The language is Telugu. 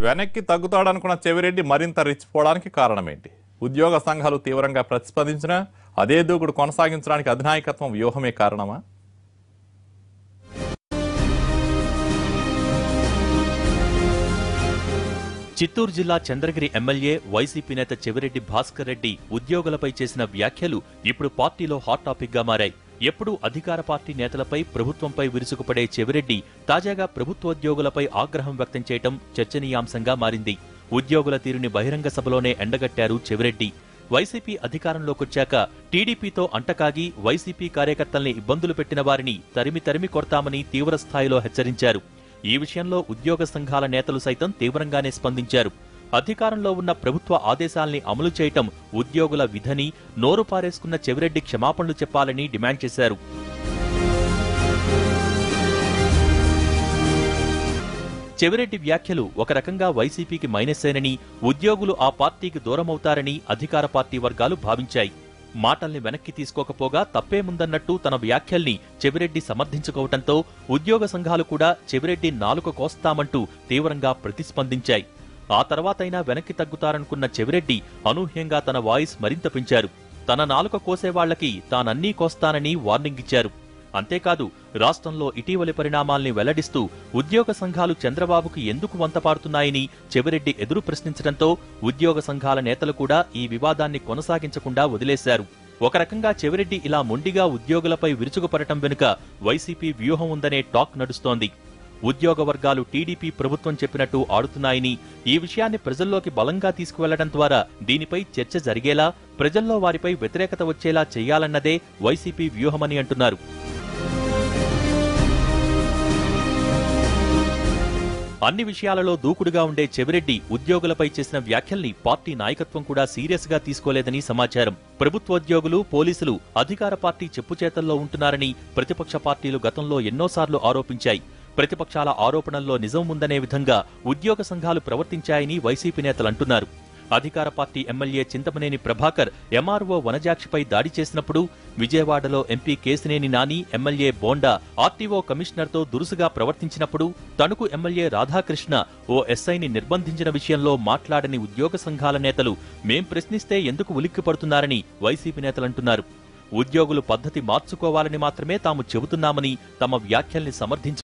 వెనక్కి తగ్గుతాడనుకున్న చెవిరెడ్డి మరింత రెచ్చిపోవడానికి కారణమేంటి? ఉద్యోగ సంఘాలు తీవ్రంగా ప్రతిస్పందించినా అదే దూకుడు కొనసాగించడానికి అధినాయకత్వం వ్యూహమే కారణమా? చిత్తూరు జిల్లా చంద్రగిరి ఎమ్మెల్యే వైసీపీ నేత చెవిరెడ్డి భాస్కర్ రెడ్డి ఉద్యోగులపై చేసిన వ్యాఖ్యలు ఇప్పుడు పార్టీలో హాట్ టాపిక్ గా మారాయి. ఎప్పుడూ అధికార పార్టీ నేతలపై, ప్రభుత్వంపై విరుచుకుపడే చెవిరెడ్డి తాజాగా ప్రభుత్వోద్యోగులపై ఆగ్రహం వ్యక్తం చేయడం చర్చనీయాంశంగా మారింది. ఉద్యోగుల తీరుని బహిరంగ సభలోనే ఎండగట్టారు చెవిరెడ్డి. వైసీపీ అధికారంలోకొచ్చాక టీడీపీతో అంటకాగి వైసీపీ కార్యకర్తల్ని ఇబ్బందులు పెట్టిన వారిని తరిమి కొడతామని తీవ్రస్థాయిలో హెచ్చరించారు. ఈ విషయంలో ఉద్యోగ సంఘాల నేతలు సైతం తీవ్రంగానే స్పందించారు. అధికారంలో ఉన్న ప్రభుత్వ ఆదేశాల్ని అమలు చేయటం ఉద్యోగుల విధని నోరు పారేసుకున్న చెవిరెడ్డి క్షమాపణలు చెప్పాలని డిమాండ్ చేశారు. చెవిరెడ్డి వ్యాఖ్యలు ఒక రకంగా వైసీపీకి మైనస్సేనని, ఉద్యోగులు ఆ పార్టీకి దూరమవుతారని అధికార పార్టీ వర్గాలు భావించాయి. మాటల్ని వెనక్కి తీసుకోకపోగా తప్పేముందన్నట్టు తన వ్యాఖ్యల్ని చెవిరెడ్డి సమర్థించుకోవటంతో ఉద్యోగ సంఘాలు కూడా చెవిరెడ్డి నాలుక కోస్తామంటూ తీవ్రంగా ప్రతిస్పందించాయి. ఆ తర్వాతైనా వెనక్కి తగ్గుతారనుకున్న చెవిరెడ్డి అనూహ్యంగా తన వాయిస్ మరింత పెంచారు. తన నాలుక కోసేవాళ్లకి తానన్నీ కోస్తానని వార్నింగ్ ఇచ్చారు. అంతేకాదు, రాష్ట్రంలో ఇటీవలి పరిణామాల్ని వెల్లడిస్తూ ఉద్యోగ సంఘాలు చంద్రబాబుకి ఎందుకు వంతపాడుతున్నాయని చెవిరెడ్డి ఎదురు ప్రశ్నించడంతో ఉద్యోగ సంఘాల నేతలు కూడా ఈ వివాదాన్ని కొనసాగించకుండా వదిలేశారు. ఒక రకంగా చెవిరెడ్డి ఇలా మొండిగా ఉద్యోగులపై విరుచుకుపడటం వెనుక వైసీపీ వ్యూహం ఉందనే టాక్ నడుస్తోంది. ఉద్యోగ వర్గాలు టీడీపీ ప్రభుత్వం చెప్పినట్టు ఆడుతున్నాయని, ఈ విషయాన్ని ప్రజల్లోకి బలంగా తీసుకువెళ్లడం ద్వారా దీనిపై చర్చ జరిగేలా, ప్రజల్లో వారిపై వ్యతిరేకత వచ్చేలా చేయాలన్నదే వైసీపీ వ్యూహమని అంటున్నారు. అన్ని విషయాలలో దూకుడుగా ఉండే చెవిరెడ్డి ఉద్యోగులపై చేసిన వ్యాఖ్యల్ని పార్టీ నాయకత్వం కూడా సీరియస్ గా తీసుకోలేదని సమాచారం. ప్రభుత్వోద్యోగులు, పోలీసులు అధికార పార్టీ చెప్పుచేతల్లో ఉంటున్నారని ప్రతిపక్ష పార్టీలు గతంలో ఎన్నోసార్లు ఆరోపించాయి. ప్రతిపక్షాల ఆరోపణల్లో నిజం ఉందనే విధంగా ఉద్యోగ సంఘాలు ప్రవర్తించాయని వైసీపీ నేతలు అంటున్నారు. అధికార party MLA Chintamaneni Prabhakar MRO వనజాక్షిపై దాడి చేసినప్పుడు, విజయవాడలో MP Kesineni Nani, MLA Bonda RTO కమిషనర్తో దురుసుగా ప్రవర్తించినప్పుడు, తణుకు ఎమ్మెల్యే రాధాకృష్ణ ఓ ఎస్ఐని నిర్బంధించిన విషయంలో మాట్లాడని ఉద్యోగ సంఘాల నేతలు మేం ప్రశ్నిస్తే ఎందుకు ఉలిక్కిపడుతున్నారని వైసీపీ నేతలంటున్నారు. ఉద్యోగులు పద్ధతి మార్చుకోవాలని మాత్రమే తాము చెబుతున్నామని తమ వ్యాఖ్యల్ని సమర్థించారు.